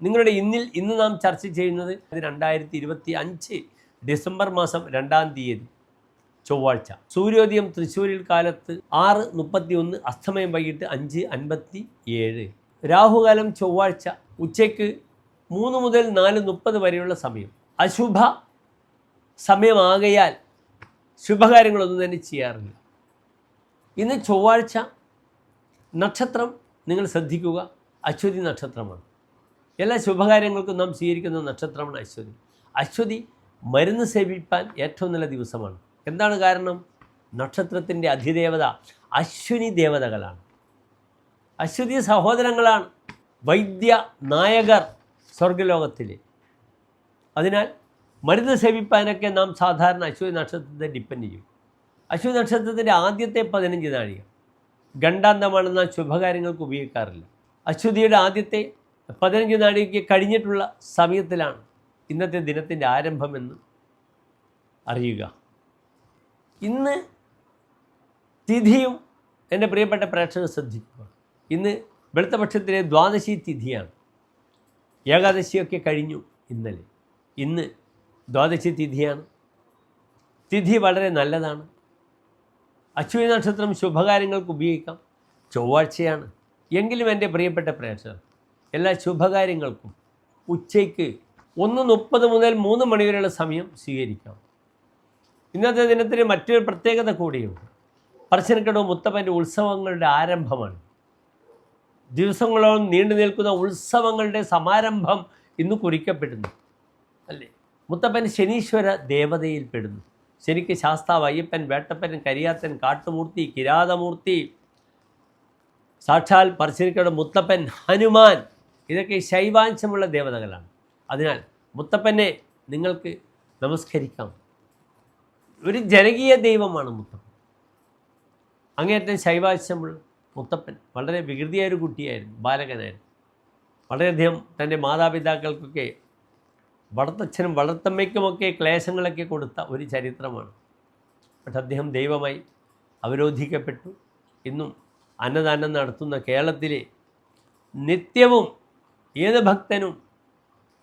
നിങ്ങളുടെ ഇന്ന് നാം ചർച്ച ചെയ്യുന്നത് 2025 ഡിസംബർ മാസം 2-ാം തീയതി ചൊവ്വാഴ്ച. സൂര്യോദയം തൃശ്ശൂരിൽ കാലത്ത് 6:31, അസ്തമയം വൈകിട്ട് 5:57. രാഹുകാലം ചൊവ്വാഴ്ച ഉച്ചയ്ക്ക് 3 മുതൽ 4:30 വരെയുള്ള സമയം. അശുഭ സമയമാകയാൽ ശുഭകാര്യങ്ങളൊന്നും തന്നെ ചെയ്യാറില്ല. ഇന്ന് ചൊവ്വാഴ്ച. നക്ഷത്രം നിങ്ങൾ ശ്രദ്ധിക്കുക, അശ്വതി നക്ഷത്രമാണ്. എല്ലാ ശുഭകാര്യങ്ങൾക്കും നാം സ്വീകരിക്കുന്ന നക്ഷത്രമാണ് അശ്വതി. അശ്വതി മരുന്ന് സേവിപ്പാൻ ഏറ്റവും നല്ല ദിവസമാണ്. എന്താണ് കാരണം? നക്ഷത്രത്തിൻ്റെ അധിദേവത അശ്വിനി ദേവതകളാണ്. അശ്വതി സഹോദരങ്ങളാണ് വൈദ്യ നായകർ സ്വർഗലോകത്തിലെ. അതിനാൽ മരുന്ന് സേവിപ്പാനൊക്കെ നാം സാധാരണ അശ്വതി നക്ഷത്രത്തെ ഡിപ്പെൻഡ് ചെയ്യും. അശ്വതി നക്ഷത്രത്തിൻ്റെ ആദ്യത്തെ 15 നാഴിക ഗണ്ടാന്തമാണ് നാം ശുഭകാര്യങ്ങൾക്ക് ഉപയോഗിക്കാറില്ല. അശ്വതിയുടെ ആദ്യത്തെ 15 നാഴികയ്ക്ക് കഴിഞ്ഞിട്ടുള്ള സമയത്തിലാണ് ഇന്നത്തെ ദിനത്തിൻ്റെ ആരംഭമെന്ന് അറിയുക. ഇന്ന് തിഥിയും എൻ്റെ പ്രിയപ്പെട്ട പ്രേക്ഷകർ ശ്രദ്ധിക്കുക. ഇന്ന് വെളുത്തപക്ഷത്തിലെ ദ്വാദശി തിഥിയാണ്. ഏകാദശിയൊക്കെ കഴിഞ്ഞു ഇന്നലെ. ഇന്ന് ദ്വാദശി തിഥിയാണ്. തിഥി വളരെ നല്ലതാണ്. അശ്വിനി നക്ഷത്രം ശുഭകാര്യങ്ങൾക്ക് ഉപയോഗിക്കാം. ചൊവ്വാഴ്ചയാണ്. എങ്കിലും എൻ്റെ പ്രിയപ്പെട്ട പ്രേക്ഷകർ, എല്ലാ ശുഭകാര്യങ്ങൾക്കും ഉച്ചയ്ക്ക് 1:30 മുതൽ 3 മണി വരെയുള്ള സമയം സ്വീകരിക്കാം. ഇന്നത്തെ ദിനത്തിന് മറ്റൊരു പ്രത്യേകത കൂടിയുണ്ട്. പറശ്ശിനിക്കടവ് മുത്തപ്പൻ്റെ ഉത്സവങ്ങളുടെ ആരംഭമാണ്. ദിവസങ്ങളോളം നീണ്ടു നിൽക്കുന്ന ഉത്സവങ്ങളുടെ സമാരംഭം ഇന്ന് കുറിക്കപ്പെടുന്നു അല്ലേ? മുത്തപ്പൻ ശനീശ്വര ദേവതയിൽ പെടുന്നു. ശനിക്ക് ശാസ്താവ് അയ്യപ്പൻ, വേട്ടപ്പൻ, കരിയാത്തൻ, കാട്ടുമൂർത്തി, കിരാതമൂർത്തി, സാക്ഷാൽ പറശ്ശിനിക്കടവ് മുത്തപ്പൻ, ഹനുമാൻ, ഇതൊക്കെ ശൈവാംശമുള്ള ദേവതകളാണ്. അതിനാൽ മുത്തപ്പനെ നിങ്ങൾക്ക് നമസ്കരിക്കാം. ഒരു ജനകീയ ദൈവമാണ് മുത്തപ്പൻ. അങ്ങേയറ്റം ശൈവാംശമുള്ള മുത്തപ്പൻ വളരെ വികൃതിയായ ഒരു കുട്ടിയായിരുന്നു, ബാലകനായിരുന്നു. വളരെയധികം തൻ്റെ മാതാപിതാക്കൾക്കൊക്കെ വളർത്തച്ഛനും വളർത്തമ്മയ്ക്കുമൊക്കെ ക്ലേശങ്ങളൊക്കെ കൊടുത്ത ഒരു ചരിത്രമാണ്. പക്ഷെ അദ്ദേഹം ദൈവമായി അവരോധിക്കപ്പെട്ടു. ഇന്നും അന്നദാനം നടത്തുന്ന കേരളത്തിലെ നിത്യവും ഏത് ഭക്തനും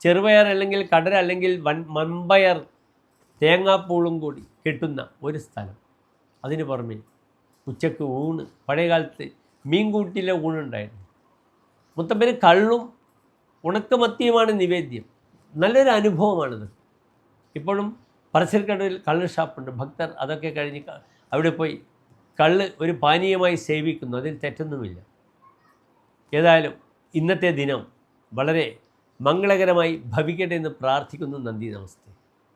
ചെറുപയർ അല്ലെങ്കിൽ കടല അല്ലെങ്കിൽ മൺപയർ തേങ്ങാപ്പൂളും കൂടി കിട്ടുന്ന ഒരു സ്ഥലം. അതിന് പുറമെ ഉച്ചക്ക് ഊണ്, പഴയകാലത്ത് മീൻകൂട്ടിലെ ഊണുണ്ടായിരുന്നു. മുത്തപ്പന് കള്ളും ഉണക്കമത്തിയുമാണ് നിവേദ്യം. നല്ലൊരു അനുഭവമാണിത്. ഇപ്പോഴും പറശ്ശിനിക്കടവിൽ കള്ള് ഷാപ്പുണ്ട്. ഭക്തർ അതൊക്കെ കഴിഞ്ഞ് അവിടെ പോയി കള്ള് ഒരു പാനീയമായി സേവിക്കുന്നു. അതിൽ തെറ്റൊന്നുമില്ല. ഏതായാലും ഇന്നത്തെ ദിനം വളരെ മംഗളകരമായി ഭവിക്കട്ടെ എന്ന് പ്രാർത്ഥിക്കുന്നു. നന്ദി, നമസ്തേ.